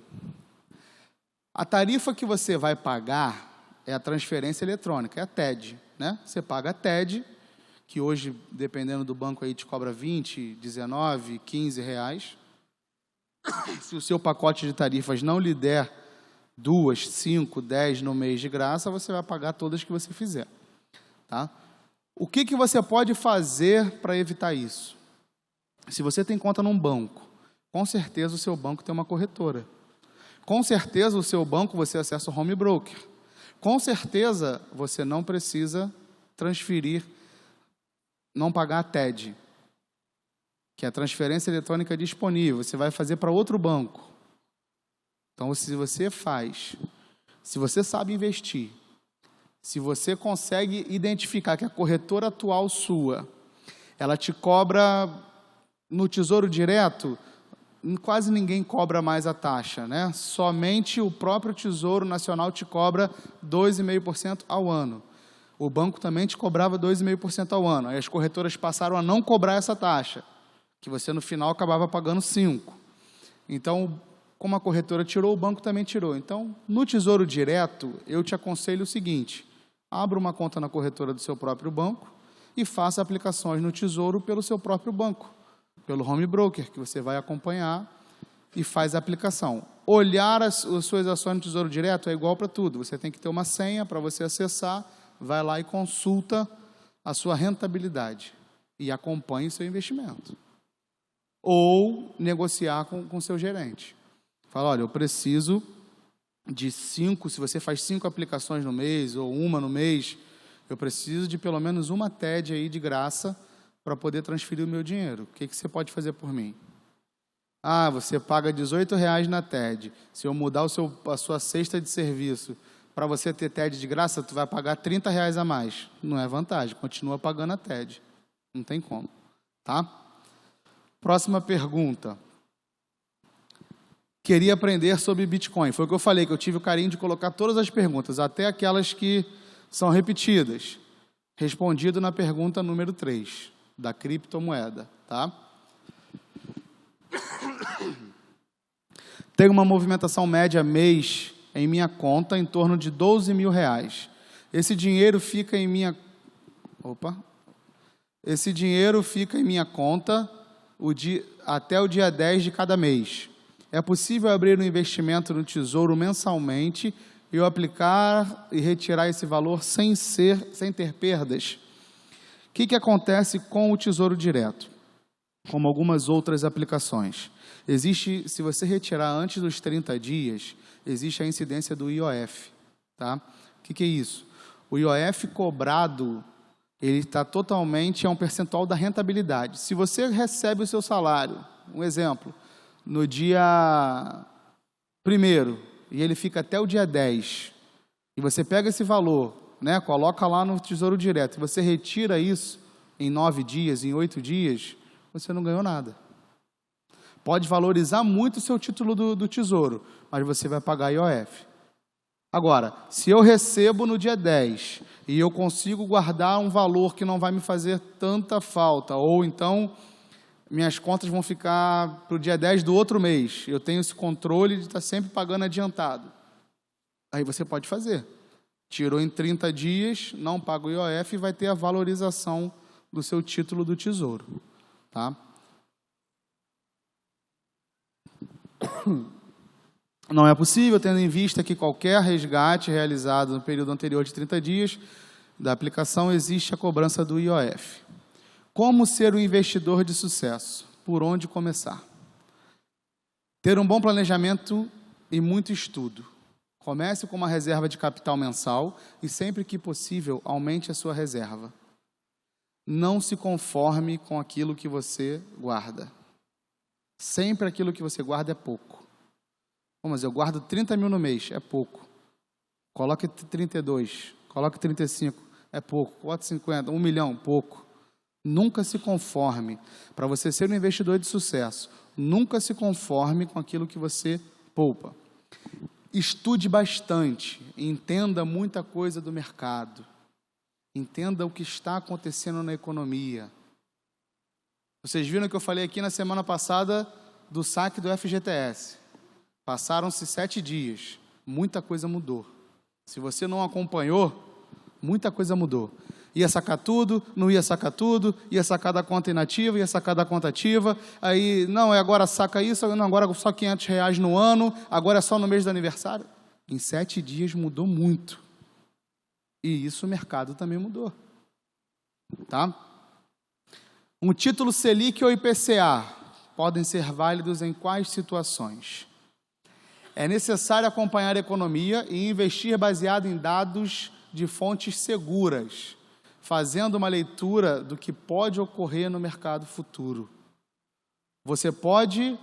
A tarifa que você vai pagar é a transferência eletrônica, é a TED, né? Você paga a TED, que hoje, dependendo do banco, aí te cobra 20, 19, 15 reais. Se o seu pacote de tarifas não lhe der 2, 5, 10 no mês de graça, você vai pagar todas que você fizer. Tá? O que você pode fazer para evitar isso? Se você tem conta num banco, com certeza o seu banco tem uma corretora. Com certeza o seu banco você acessa o home broker. Com certeza você não precisa transferir, não pagar a TED, que é a transferência eletrônica disponível. Você vai fazer para outro banco. Então, se você faz, se você sabe investir, se você consegue identificar que a corretora atual sua, ela te cobra no Tesouro Direto, quase ninguém cobra mais a taxa, né? Somente o próprio Tesouro Nacional te cobra 2,5% ao ano. O banco também te cobrava 2,5% ao ano. Aí as corretoras passaram a não cobrar essa taxa, que você no final acabava pagando 5%. Então, como a corretora tirou, o banco também tirou. Então, no Tesouro Direto, eu te aconselho o seguinte, abra uma conta na corretora do seu próprio banco, e faça aplicações no Tesouro pelo seu próprio banco, pelo home broker, que você vai acompanhar e faz a aplicação. Olhar as suas ações no Tesouro Direto é igual para tudo. Você tem que ter uma senha para você acessar, vai lá e consulta a sua rentabilidade e acompanhe o seu investimento. Ou negociar com o seu gerente. Fala, olha, eu preciso de 5, se você faz 5 aplicações no mês, ou uma no mês, eu preciso de pelo menos uma TED aí de graça para poder transferir o meu dinheiro. O que você pode fazer por mim? Ah, você paga R$18 na TED. Se eu mudar a sua cesta de serviço para você ter TED de graça, tu vai pagar R$30 a mais. Não é vantagem, continua pagando a TED. Não tem como, tá? Próxima pergunta. Queria aprender sobre Bitcoin. Foi o que eu falei, que eu tive o carinho de colocar todas as perguntas, até aquelas que são repetidas. Respondido na pergunta número 3, da criptomoeda, tá? Tenho uma movimentação média mês em minha conta em torno de R$12 mil. Esse dinheiro fica em minha... Esse dinheiro fica em minha conta até o dia 10 de cada mês. É possível abrir um investimento no Tesouro mensalmente e eu aplicar e retirar esse valor sem ter perdas? O que acontece com o Tesouro Direto? Como algumas outras aplicações. Existe, se você retirar antes dos 30 dias, existe a incidência do IOF. Tá? O que é isso? O IOF cobrado, ele está totalmente, é um percentual da rentabilidade. Se você recebe o seu salário, um exemplo, no dia 1º, e ele fica até o dia 10, e você pega esse valor, né, coloca lá no Tesouro Direto, e você retira isso em 9 dias, em 8 dias, você não ganhou nada. Pode valorizar muito o seu título do Tesouro, mas você vai pagar IOF. Agora, se eu recebo no dia 10 e eu consigo guardar um valor que não vai me fazer tanta falta, ou então minhas contas vão ficar para o dia 10 do outro mês, eu tenho esse controle de estar sempre pagando adiantado. Aí você pode fazer. Tirou em 30 dias, não paga o IOF e vai ter a valorização do seu título do Tesouro. Tá? Não é possível, tendo em vista que qualquer resgate realizado no período anterior de 30 dias da aplicação, existe a cobrança do IOF. Como ser um investidor de sucesso? Por onde começar? Ter um bom planejamento e muito estudo. Comece com uma reserva de capital mensal e, sempre que possível, aumente a sua reserva. Não se conforme com aquilo que você guarda. Sempre aquilo que você guarda é pouco. Mas eu guardo 30 mil no mês, é pouco. Coloque 32, coloque 35, é pouco. Coloque 50, 1 milhão, pouco. Nunca se conforme. Para você ser um investidor de sucesso, nunca se conforme com aquilo que você poupa. Estude bastante, entenda muita coisa do mercado. Entenda o que está acontecendo na economia. Vocês viram que eu falei aqui na semana passada do saque do FGTS. Passaram-se 7 dias, muita coisa mudou. Se você não acompanhou, muita coisa mudou. Ia sacar tudo, não ia sacar tudo, ia sacar da conta inativa, ia sacar da conta ativa, aí, não, agora saca isso, não, agora só R$500 no ano, agora é só no mês do aniversário. Em 7 dias mudou muito. E isso o mercado também mudou. Tá? Um título Selic ou IPCA podem ser válidos em quais situações? É necessário acompanhar a economia e investir baseado em dados de fontes seguras, fazendo uma leitura do que pode ocorrer no mercado futuro. Você pode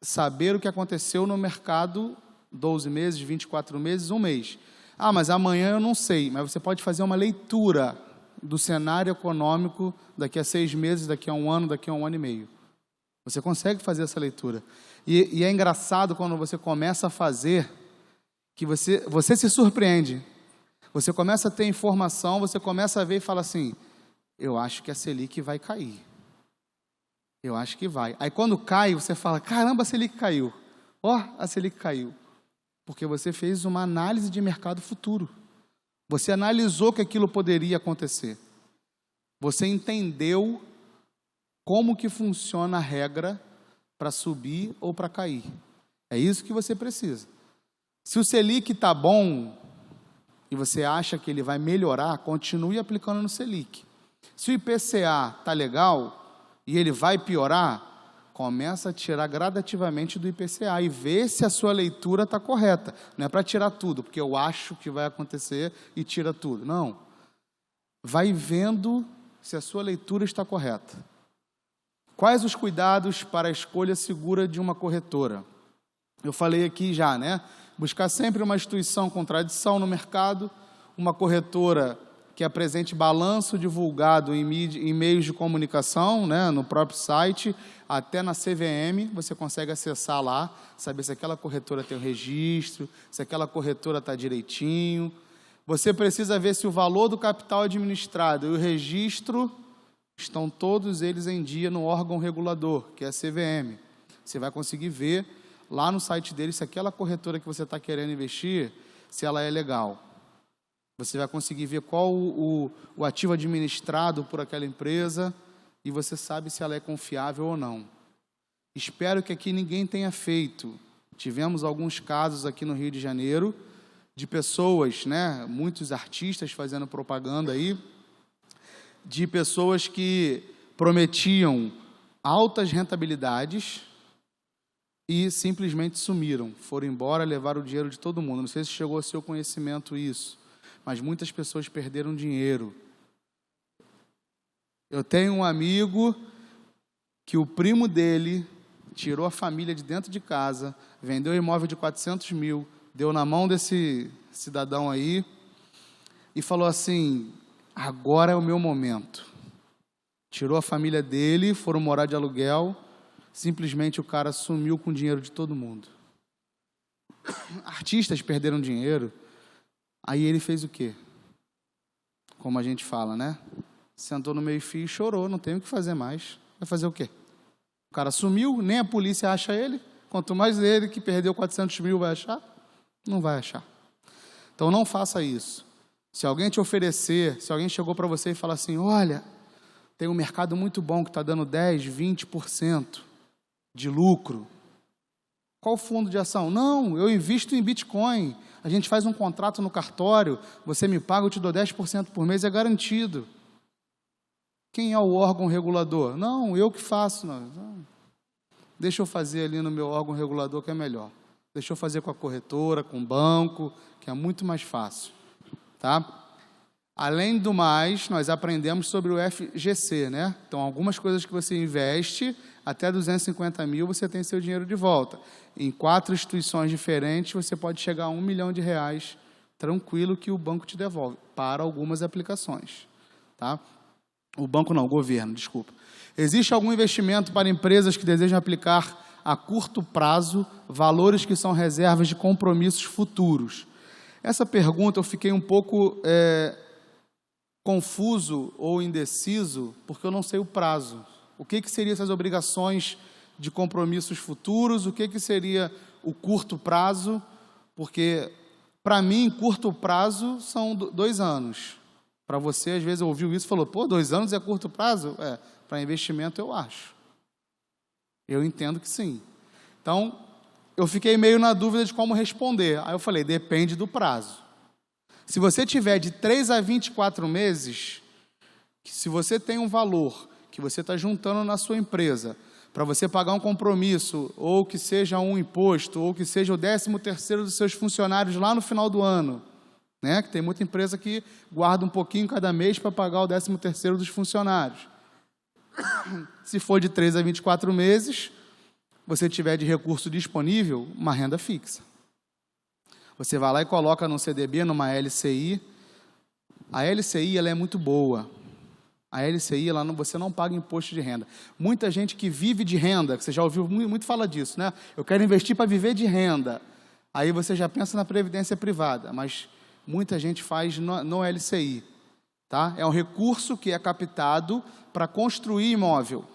saber o que aconteceu no mercado 12 meses, 24 meses, 1 mês. Ah, mas amanhã eu não sei. Mas você pode fazer uma leitura do cenário econômico daqui a 6 meses, daqui a 1 ano, daqui a 1 ano e meio. Você consegue fazer essa leitura. E é engraçado quando você começa a fazer, que você se surpreende. Você começa a ter informação, você começa a ver e fala assim, eu acho que a Selic vai cair. Eu acho que vai. Aí quando cai, você fala, caramba, a Selic caiu. Ó, a Selic caiu. Porque você fez uma análise de mercado futuro. Você analisou que aquilo poderia acontecer. Você entendeu como que funciona a regra para subir ou para cair. É isso que você precisa. Se o Selic está bom e você acha que ele vai melhorar, continue aplicando no Selic. Se o IPCA está legal e ele vai piorar, começa a tirar gradativamente do IPCA e vê se a sua leitura está correta. Não é para tirar tudo, porque eu acho que vai acontecer e tira tudo. Não. Vai vendo se a sua leitura está correta. Quais os cuidados para a escolha segura de uma corretora? Eu falei aqui já, né? Buscar sempre uma instituição com tradição no mercado, uma corretora que apresente balanço divulgado em meios de comunicação, né, no próprio site, até na CVM, você consegue acessar lá, saber se aquela corretora tem o registro, se aquela corretora está direitinho. Você precisa ver se o valor do capital administrado e o registro estão todos eles em dia no órgão regulador, que é a CVM. Você vai conseguir ver lá no site deles se aquela corretora que você está querendo investir, se ela é legal. Você vai conseguir ver qual o ativo administrado por aquela empresa e você sabe se ela é confiável ou não. Espero que aqui ninguém tenha feito. Tivemos alguns casos aqui no Rio de Janeiro de pessoas, né, muitos artistas fazendo propaganda aí, de pessoas que prometiam altas rentabilidades e simplesmente sumiram, foram embora, levaram o dinheiro de todo mundo. Não sei se chegou ao seu conhecimento isso, mas muitas pessoas perderam dinheiro. Eu tenho um amigo que o primo dele tirou a família de dentro de casa, vendeu um imóvel de 400 mil, deu na mão desse cidadão aí e falou assim: agora é o meu momento. Tirou a família dele, foram morar de aluguel, simplesmente o cara sumiu com o dinheiro de todo mundo. Artistas perderam dinheiro, aí ele fez o quê? Como a gente fala, né? Sentou no meio-fio e chorou, não tem o que fazer mais. Vai fazer o quê? O cara sumiu, nem a polícia acha ele, quanto mais ele que perdeu 400 mil vai achar, não vai achar. Então não faça isso. Se alguém te oferecer, se alguém chegou para você e falar assim: olha, tem um mercado muito bom que está dando 10%, 20% de lucro. Qual fundo de ação? Não, eu invisto em Bitcoin. A gente faz um contrato no cartório, você me paga, eu te dou 10% por mês, é garantido. Quem é o órgão regulador? Não, eu que faço. Não. Deixa eu fazer ali no meu órgão regulador, que é melhor. Deixa eu fazer com a corretora, com o banco, que é muito mais fácil. Tá? Além do mais, nós aprendemos sobre o FGC, né? Então, algumas coisas que você investe, até 250 mil, você tem seu dinheiro de volta. Em 4 instituições diferentes, você pode chegar a R$1 milhão, tranquilo, que o banco te devolve, para algumas aplicações. Tá? O banco não, o governo, desculpa. Existe algum investimento para empresas que desejam aplicar a curto prazo valores que são reservas de compromissos futuros? Essa pergunta eu fiquei um pouco confuso ou indeciso, porque eu não sei o prazo. O que seriam essas obrigações de compromissos futuros? O que seria o curto prazo? Porque, para mim, curto prazo são 2 anos. Para você, às vezes, ouviu isso e falou: pô, 2 anos é curto prazo? Para investimento, eu acho. Eu entendo que sim. Então, eu fiquei meio na dúvida de como responder. Aí eu falei: depende do prazo. Se você tiver de 3 a 24 meses, se você tem um valor que você está juntando na sua empresa para você pagar um compromisso, ou que seja um imposto, ou que seja o 13º dos seus funcionários lá no final do ano, né? Que tem muita empresa que guarda um pouquinho cada mês para pagar o 13º dos funcionários. Se for de 3 a 24 meses, você tiver de recurso disponível, uma renda fixa. Você vai lá e coloca no CDB, numa LCI. A LCI ela é muito boa. A LCI, você não paga imposto de renda. Muita gente que vive de renda, que você já ouviu muito falar disso, né? Eu quero investir para viver de renda. Aí você já pensa na previdência privada, mas muita gente faz no LCI. Tá? É um recurso que é captado para construir imóvel,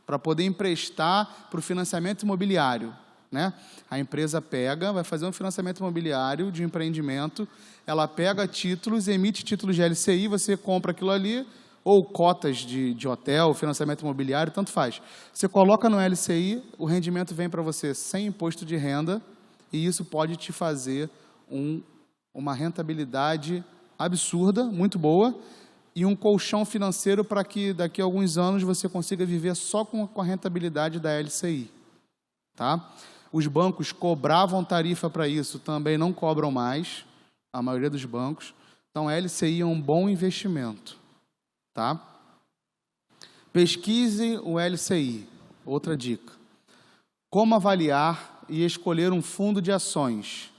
para poder emprestar para o financiamento imobiliário, né? A empresa pega, vai fazer um financiamento imobiliário de empreendimento, ela pega títulos, emite títulos de LCI, você compra aquilo ali, ou cotas de hotel, financiamento imobiliário, tanto faz. Você coloca no LCI, o rendimento vem para você sem imposto de renda, e isso pode te fazer uma rentabilidade absurda, muito boa, e um colchão financeiro para que daqui a alguns anos você consiga viver só com a rentabilidade da LCI. Tá? Os bancos cobravam tarifa para isso, também não cobram mais, a maioria dos bancos. Então, a LCI é um bom investimento. Tá? Pesquise o LCI. Outra dica. Como avaliar e escolher um fundo de ações?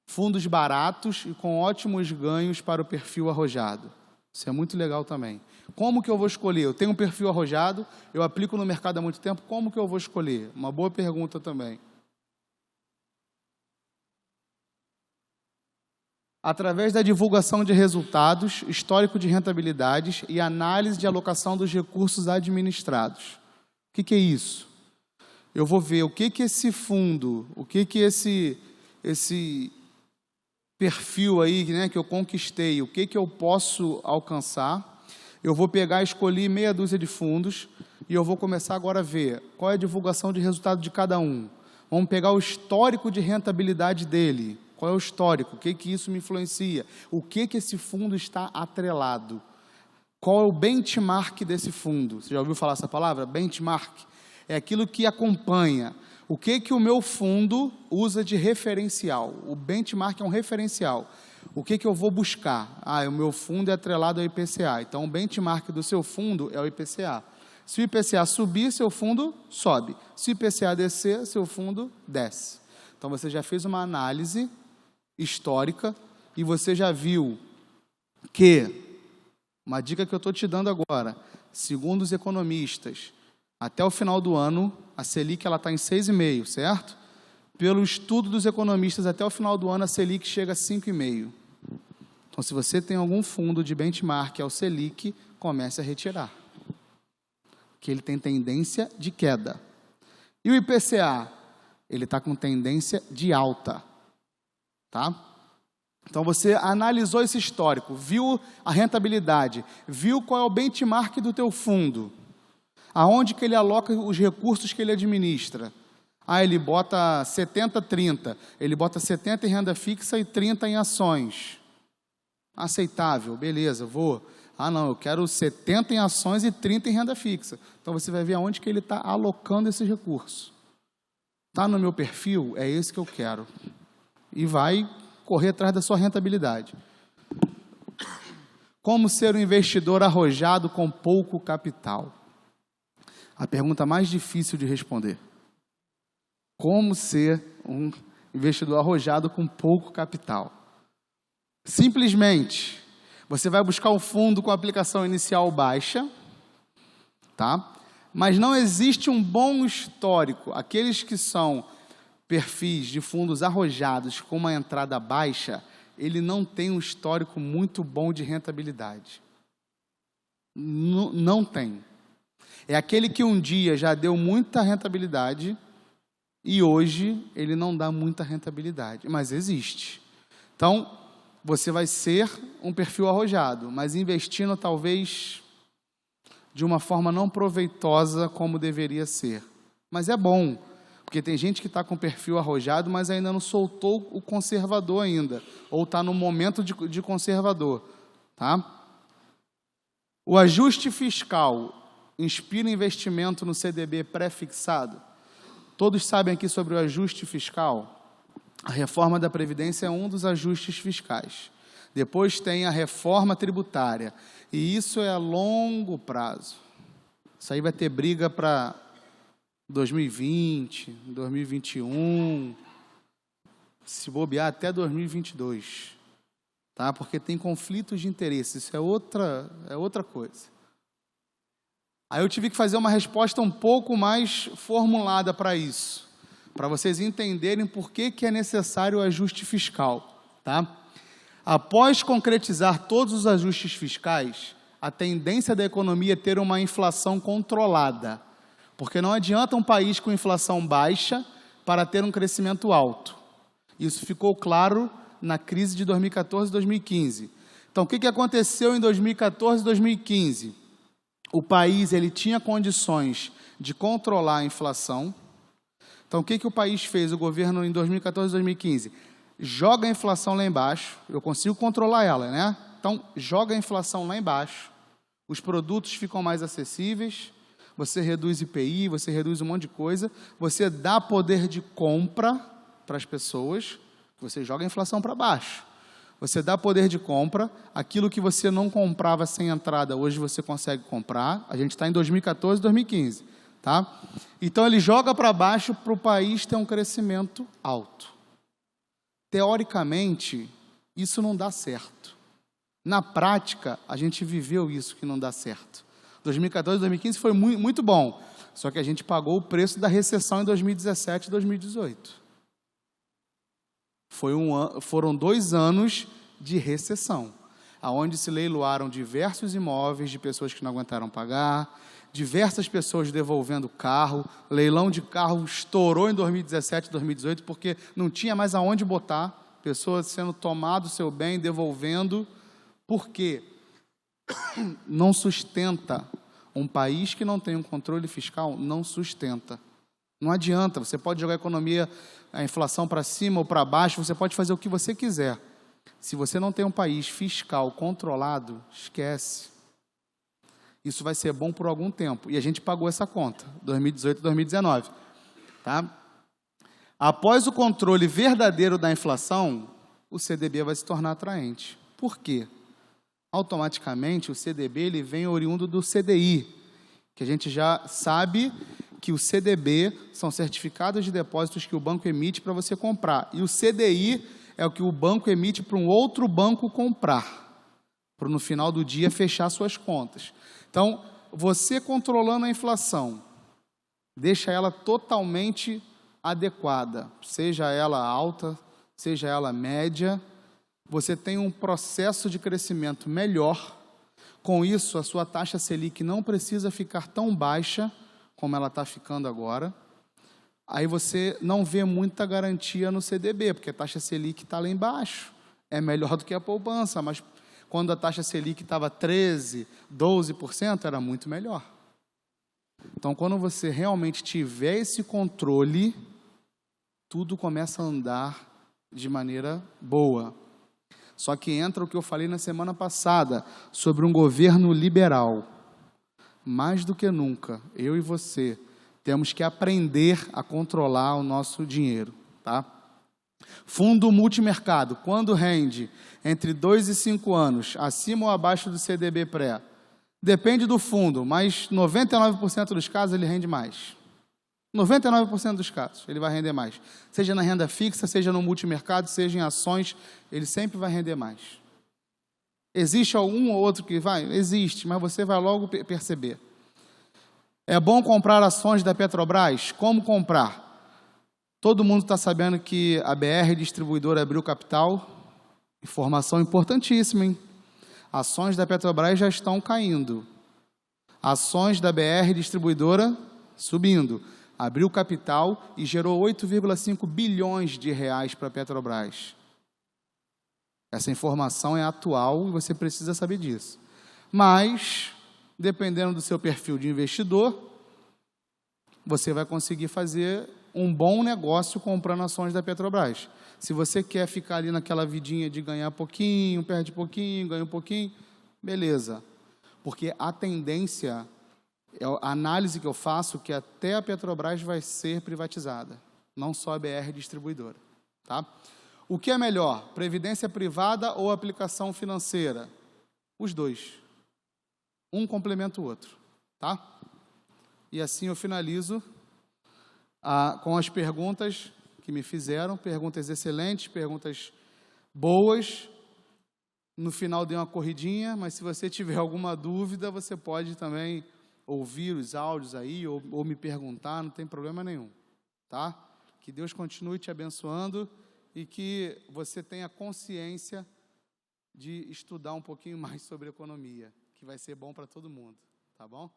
Fundos baratos e com ótimos ganhos para o perfil arrojado. Isso é muito legal também. Como que eu vou escolher? Eu tenho um perfil arrojado, eu aplico no mercado há muito tempo, como que eu vou escolher? Uma boa pergunta também. Através da divulgação de resultados, histórico de rentabilidades e análise de alocação dos recursos administrados. O que é isso? Eu vou ver o que esse fundo, o que esse perfil aí, né, que eu conquistei, o que eu posso alcançar. Eu vou pegar e escolher meia dúzia de fundos e eu vou começar agora a ver qual é a divulgação de resultado de cada um. Vamos pegar o histórico de rentabilidade dele. Qual é o histórico? O que isso me influencia? O que esse fundo está atrelado? Qual é o benchmark desse fundo? Você já ouviu falar essa palavra? Benchmark. É aquilo que acompanha. O que o meu fundo usa de referencial? O benchmark é um referencial. O que eu vou buscar? O meu fundo é atrelado ao IPCA. Então, o benchmark do seu fundo é o IPCA. Se o IPCA subir, seu fundo sobe. Se o IPCA descer, seu fundo desce. Então, você já fez uma análise histórica e você já viu que, uma dica que eu estou te dando agora, segundo os economistas, até o final do ano, a Selic está em 6,5%, certo? Pelo estudo dos economistas, até o final do ano, a Selic chega a 5,5%. Então, se você tem algum fundo de benchmark ao Selic, comece a retirar. Que ele tem tendência de queda. E o IPCA? Ele está com tendência de alta. Tá? Então, você analisou esse histórico, viu a rentabilidade, viu qual é o benchmark do teu fundo, aonde que ele aloca os recursos que ele administra. Ele bota 70-30, ele bota 70 em renda fixa e 30 em ações. Aceitável, beleza, vou. Não, eu quero 70 em ações e 30 em renda fixa. Então, você vai ver aonde que ele está alocando esses recursos. Está no meu perfil? É esse que eu quero. E vai correr atrás da sua rentabilidade. Como ser um investidor arrojado com pouco capital? A pergunta mais difícil de responder. Como ser um investidor arrojado com pouco capital? Simplesmente, você vai buscar um fundo com aplicação inicial baixa, tá? Mas não existe um bom histórico. Aqueles que são perfis de fundos arrojados com uma entrada baixa, ele não tem um histórico muito bom de rentabilidade. Não tem. É aquele que um dia já deu muita rentabilidade e hoje ele não dá muita rentabilidade, mas existe. Então, você vai ser um perfil arrojado, mas investindo talvez de uma forma não proveitosa como deveria ser. Mas é bom. Porque tem gente que está com perfil arrojado, mas ainda não soltou o conservador ainda. Ou está no momento de conservador. Tá? O ajuste fiscal inspira investimento no CDB pré-fixado? Todos sabem aqui sobre o ajuste fiscal? A reforma da Previdência é um dos ajustes fiscais. Depois tem a reforma tributária. E isso é a longo prazo. Isso aí vai ter briga para 2020, 2021, se bobear até 2022, tá? Porque tem conflitos de interesse, isso é outra coisa. Aí eu tive que fazer uma resposta um pouco mais formulada para isso, para vocês entenderem por que é necessário o ajuste fiscal, tá? Após concretizar todos os ajustes fiscais, a tendência da economia é ter uma inflação controlada. Porque não adianta um país com inflação baixa para ter um crescimento alto. Isso ficou claro na crise de 2014 e 2015. Então, o que aconteceu em 2014 e 2015? O país ele tinha condições de controlar a inflação. Então, o que o país fez, o governo, em 2014 e 2015? Joga a inflação lá embaixo, eu consigo controlar ela, né? Então, joga a inflação lá embaixo, os produtos ficam mais acessíveis, você reduz IPI, você reduz um monte de coisa, você dá poder de compra para as pessoas, você joga a inflação para baixo. Você dá poder de compra, aquilo que você não comprava sem entrada, hoje você consegue comprar. A gente está em 2014 e 2015, tá? Então, ele joga para baixo para o país ter um crescimento alto. Teoricamente, isso não dá certo. Na prática, a gente viveu isso que não dá certo. 2014 e 2015 foi muito bom, só que a gente pagou o preço da recessão em 2017 e 2018. Foram 2 anos de recessão, onde se leiloaram diversos imóveis de pessoas que não aguentaram pagar, diversas pessoas devolvendo carro, leilão de carro estourou em 2017 e 2018, porque não tinha mais aonde botar, pessoas sendo tomado o seu bem, devolvendo, porque não sustenta. Um país que não tem um controle fiscal não sustenta. Não adianta, você pode jogar a inflação para cima ou para baixo, você pode fazer o que você quiser. Se você não tem um país fiscal controlado, esquece. Isso vai ser bom por algum tempo. E a gente pagou essa conta, 2018 e 2019. Tá? Após o controle verdadeiro da inflação, o CDB vai se tornar atraente. Por quê? Automaticamente, o CDB ele vem oriundo do CDI, que a gente já sabe que o CDB são certificados de depósitos que o banco emite para você comprar. E o CDI é o que o banco emite para um outro banco comprar, para no final do dia fechar suas contas. Então, você controlando a inflação, deixa ela totalmente adequada, seja ela alta, seja ela média, você tem um processo de crescimento melhor. Com isso, a sua taxa Selic não precisa ficar tão baixa como ela está ficando agora. Aí você não vê muita garantia no CDB, porque a taxa Selic está lá embaixo. É melhor do que a poupança, mas quando a taxa Selic estava 13%, 12%, era muito melhor. Então, quando você realmente tiver esse controle, tudo começa a andar de maneira boa. Só que entra o que eu falei na semana passada, sobre um governo liberal. Mais do que nunca, eu e você, temos que aprender a controlar o nosso dinheiro. Tá? Fundo multimercado, quando rende entre 2 e 5 anos, acima ou abaixo do CDB pré? Depende do fundo, mas 99% dos casos ele rende mais. 99% dos casos ele vai render mais. Seja na renda fixa, seja no multimercado, seja em ações, ele sempre vai render mais. Existe algum ou outro que vai? Existe, mas você vai logo perceber. É bom comprar ações da Petrobras? Como comprar? Todo mundo está sabendo que a BR Distribuidora abriu capital. Informação importantíssima, hein? Ações da Petrobras já estão caindo. Ações da BR Distribuidora subindo. Abriu capital e gerou 8,5 bilhões de reais para a Petrobras. Essa informação é atual e você precisa saber disso. Mas, dependendo do seu perfil de investidor, você vai conseguir fazer um bom negócio comprando ações da Petrobras. Se você quer ficar ali naquela vidinha de ganhar pouquinho, perde pouquinho, ganha um pouquinho, beleza. Porque a tendência, a análise que eu faço, que até a Petrobras vai ser privatizada, não só a BR Distribuidora. Tá? O que é melhor, previdência privada ou aplicação financeira? Os dois. Um complementa o outro. Tá? E assim eu finalizo com as perguntas que me fizeram, perguntas excelentes, perguntas boas. No final dei uma corridinha, mas se você tiver alguma dúvida, você pode também ouvir os áudios aí ou me perguntar, não tem problema nenhum. Tá? Que Deus continue te abençoando e que você tenha consciência de estudar um pouquinho mais sobre economia, que vai ser bom para todo mundo. Tá bom?